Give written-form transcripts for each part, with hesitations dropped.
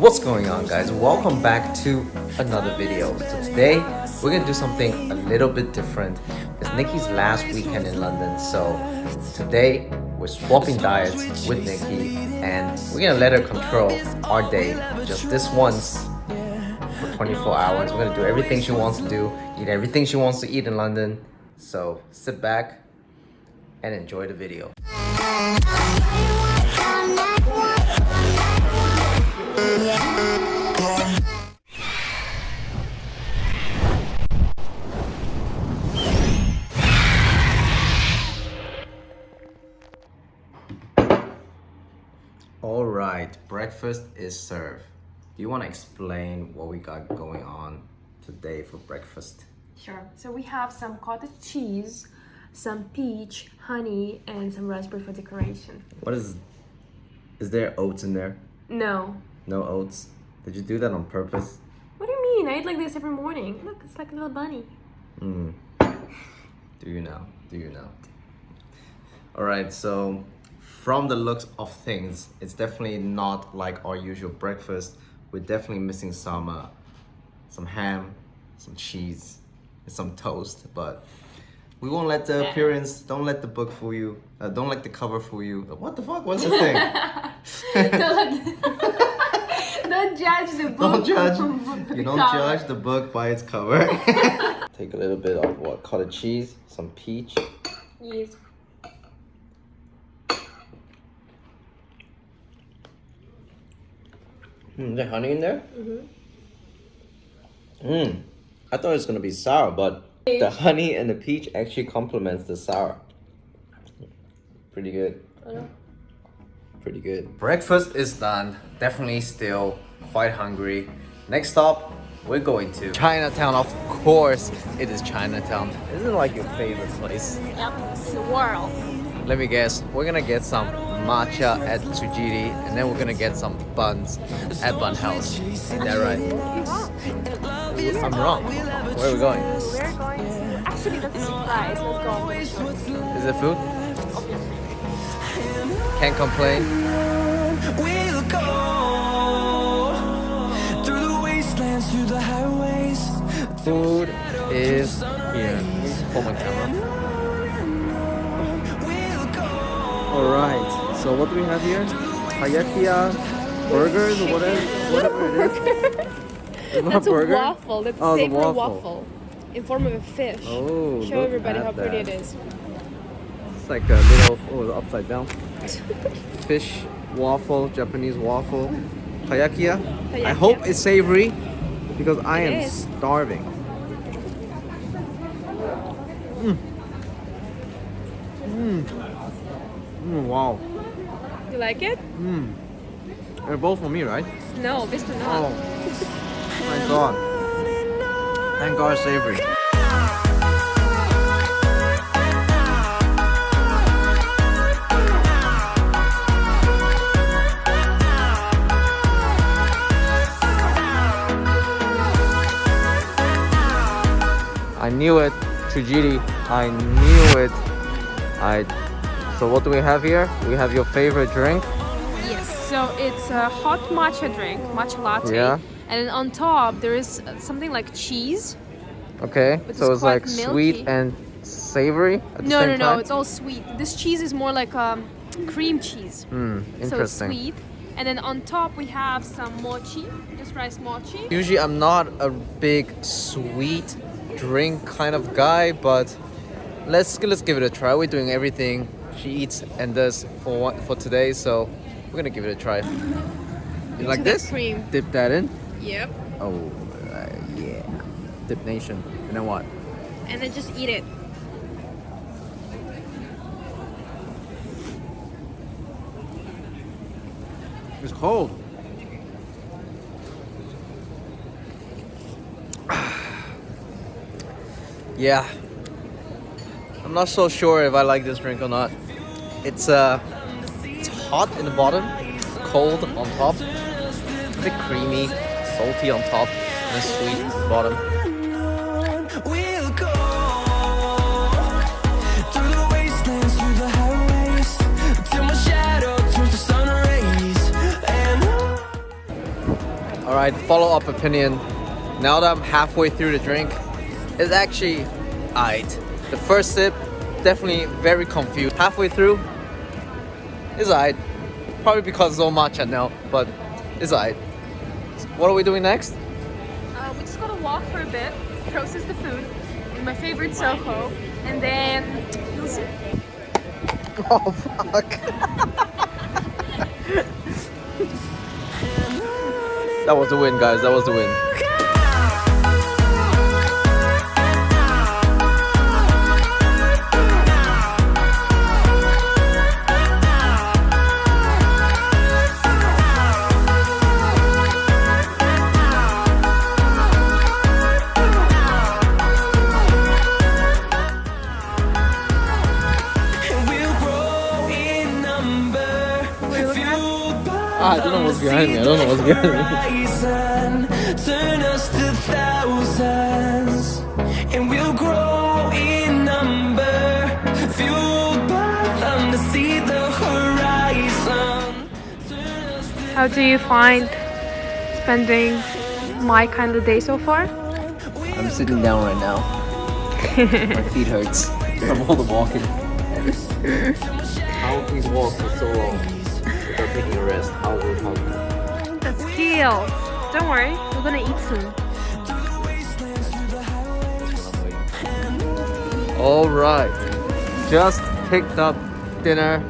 What's going on, guys? Welcome back to another video. So today we're gonna do something a little bit different. It's Nikki's last weekend in London, so today we're swapping diets with Nikki and we're gonna let her control our day just this once for 24 hours. We're gonna do everything she wants to do, eat everything she wants to eat in London. So sit back and enjoy the video. All right, breakfast is served. Do you want to explain what we got going on today for breakfast? Sure. So we have some cottage cheese, some peach, honey, and some raspberry for decoration. What is there oats in there? No. No oats? Did you do that on purpose? What do you mean? I eat like this every morning. Look, it's like a little bunny. Do you know? Do you know? All right, so from the looks of things, it's definitely not like our usual breakfast. We're definitely missing some ham, some cheese, and some toast. But we won't let the appearance. Don't let the book fool you. Don't let the cover fool you. What the fuck? What's the thing? Don't judge the book. Don't judge. You don't judge the book by its cover. Take a little bit of what? Cottage cheese, some peach. Yes. Is there honey in there? I thought it was gonna be sour, but the honey and the peach actually complements the sour. Pretty good. Pretty good. Breakfast is done. Definitely still quite hungry. Next stop, we're going to Chinatown. Of course, it is Chinatown. Isn't it like your favorite place? Yep, in the world. Let me guess. We're gonna get some matcha at Tsujiri, and then we're gonna get some buns at Bun House. Is that right? I'm wrong. Where are we going? We're going to... Actually, that's a surprise. Let's go. Is it food? Can't complain. We'll go through the wastelands, through the highways. Food is here. Hold my camera. Alright, so what do we have here? Hayakiya burgers or whatever it is. That's a burger? waffle. That's Oh, a the savory waffle. waffle in form of a fish. Oh, Show look everybody at how pretty that. it is. It's like a little, upside down. Fish waffle, Japanese waffle. Hayakiya. I hope it's savory because I am is. starving. Wow. You like it? They're both for me, right? No, this do not. Oh, my God. Thank God it's savory. I knew it, Tsujiri. I knew it. So what do we have here? We have your favorite drink. Yes, so it's a hot matcha drink, matcha latte. Yeah. And then on top there is something like cheese. Okay, Which so is it's like quite sweet milky. and savory at the No, same no, no, time? it's all sweet. This cheese is more like cream cheese. So it's Interesting. sweet. And then on top we have some mochi, just rice mochi. Usually I'm not a big sweet drink kind of guy, but let's give it a try. We're doing everything she eats and does for today, so we're gonna give it a try. You like the this? cream. Dip that in. Yep. Oh yeah, Dip Nation. And then what? And then just eat it. It's cold. Yeah. I'm not so sure if I like this drink or not. It's hot in the bottom, cold on top, a bit creamy, salty on top, and sweet at the bottom. We'll go through the wastelands, through the highways, till my shadow turns to sun rays. And Alright, follow-up opinion. Now that I'm halfway through the drink, it's actually aight. The first sip, definitely very confused. Halfway through, it's aight. Probably because it's all matcha now, but it's aight. What are we doing next? We just gotta walk for a bit, process the food in my favorite Soho, and then you'll see. Oh fuck. That was the win, guys. That was the win. I don't know what's behind me. I don't know what's behind me. Turn us to thousands, and we'll grow in number, fueled by them to see the horizon. How do you find spending my kind of day so far? I'm sitting down right now. My feet hurts from all the walking. How can we walk for so long without taking a rest? How good? That's cute. Don't worry, we're gonna eat soon. Alright, just picked up dinner.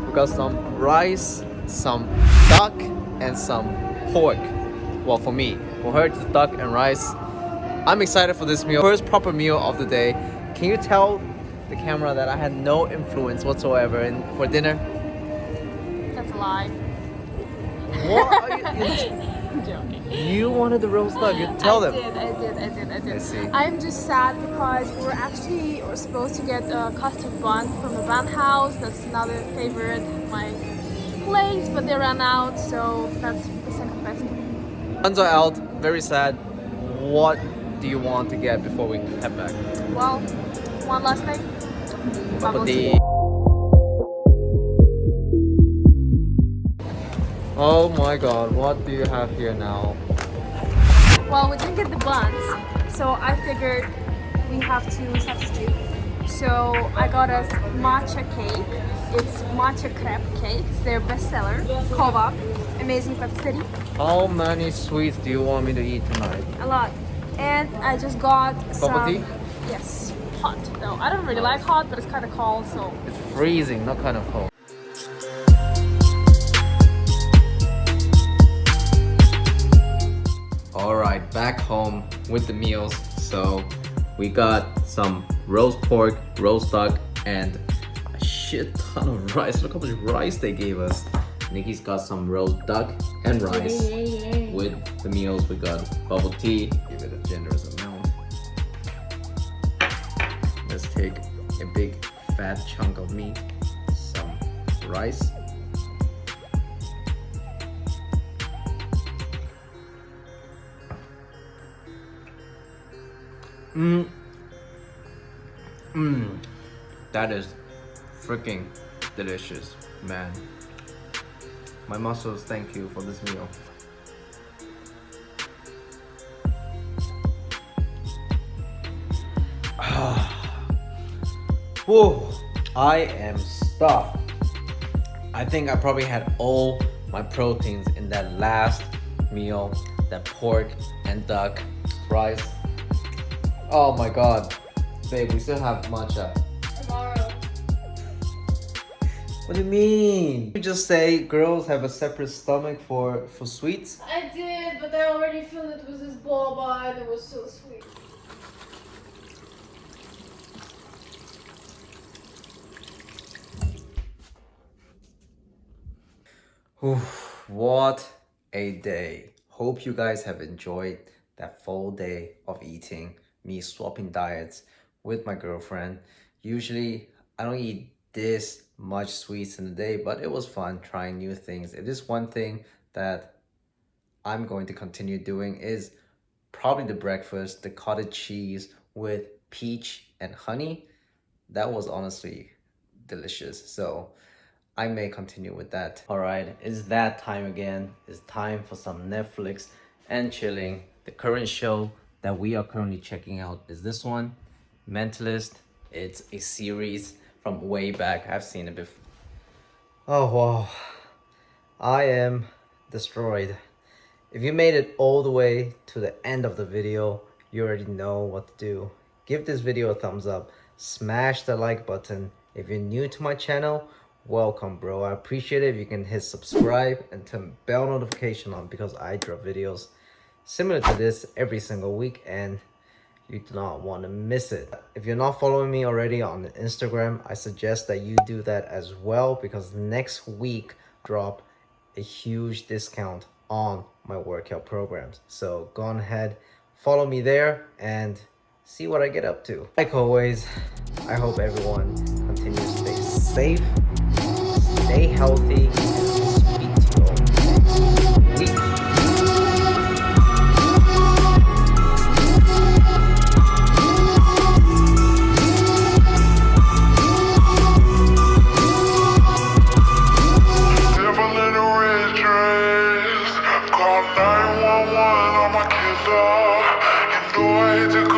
We got some rice, some duck, and some pork. Well, for me. For her, it's duck and rice. I'm excited for this meal. First proper meal of the day. Can you tell the camera that I had no influence whatsoever for dinner? That's a lie. What are you? I'm joking. You wanted the roast duck. You tell them. I did. I see. I'm just sad because we're supposed to get a custard bun from the bun house. That's another favorite of my place, but they ran out, so that's the second best. Buns are out. Very sad. What do you want to get before we head back? Well, one last thing. Bubble tea. Oh my god, what do you have here now? Well, we didn't get the buns, so I figured we have to substitute. So I got us matcha cake. It's matcha crepe cake. It's their bestseller. Kova, amazing patisserie. How many sweets do you want me to eat tonight? A lot. And I just got some. Bubble tea? Yes, hot though. I don't really like hot, but it's kind of cold, so. It's freezing, not kind of cold. Alright, back home with the meals. So we got some roast pork, roast duck, and a shit ton of rice. Look how much rice they gave us. Nikki's got some roast duck and rice. With the meals, we got bubble tea. Give it a generous amount. Let's take a big fat chunk of meat, some rice. That is freaking delicious, man. My muscles thank you for this meal. Whoa, I am stuffed. I think I probably had all my proteins in that last meal, that pork and duck, rice. Oh my god. Babe, we still have matcha. Tomorrow. What do you mean? You just say girls have a separate stomach for sweets? I did, but I already filled it with this boba and it was so sweet. Oof, what a day. Hope you guys have enjoyed that full day of eating, me swapping diets with my girlfriend. Usually I don't eat this much sweets in a day, but it was fun trying new things. It is one thing that I'm going to continue doing is probably the breakfast, the cottage cheese with peach and honey. That was honestly delicious. So I may continue with that. All right, it's that time again. It's time for some Netflix and chilling. The current show that we are currently checking out is this one, Mentalist. It's a series from way back. I've seen it before. Oh wow, I am destroyed. If you made it all the way to the end of the video, you already know what to do. Give this video a thumbs up, smash the like button. If you're new to my channel, welcome bro. I appreciate it if you can hit subscribe and turn bell notification on, because I drop videos similar to this every single week and you do not want to miss it. If you're not following me already on Instagram, I suggest that you do that as well, because next week drop a huge discount on my workout programs. So go on ahead, follow me there and see what I get up to. Like always, I hope everyone continues to stay safe, stay healthy, and speak to you all next week. Devil in a red dress, call 911 on my killer. You know I hate to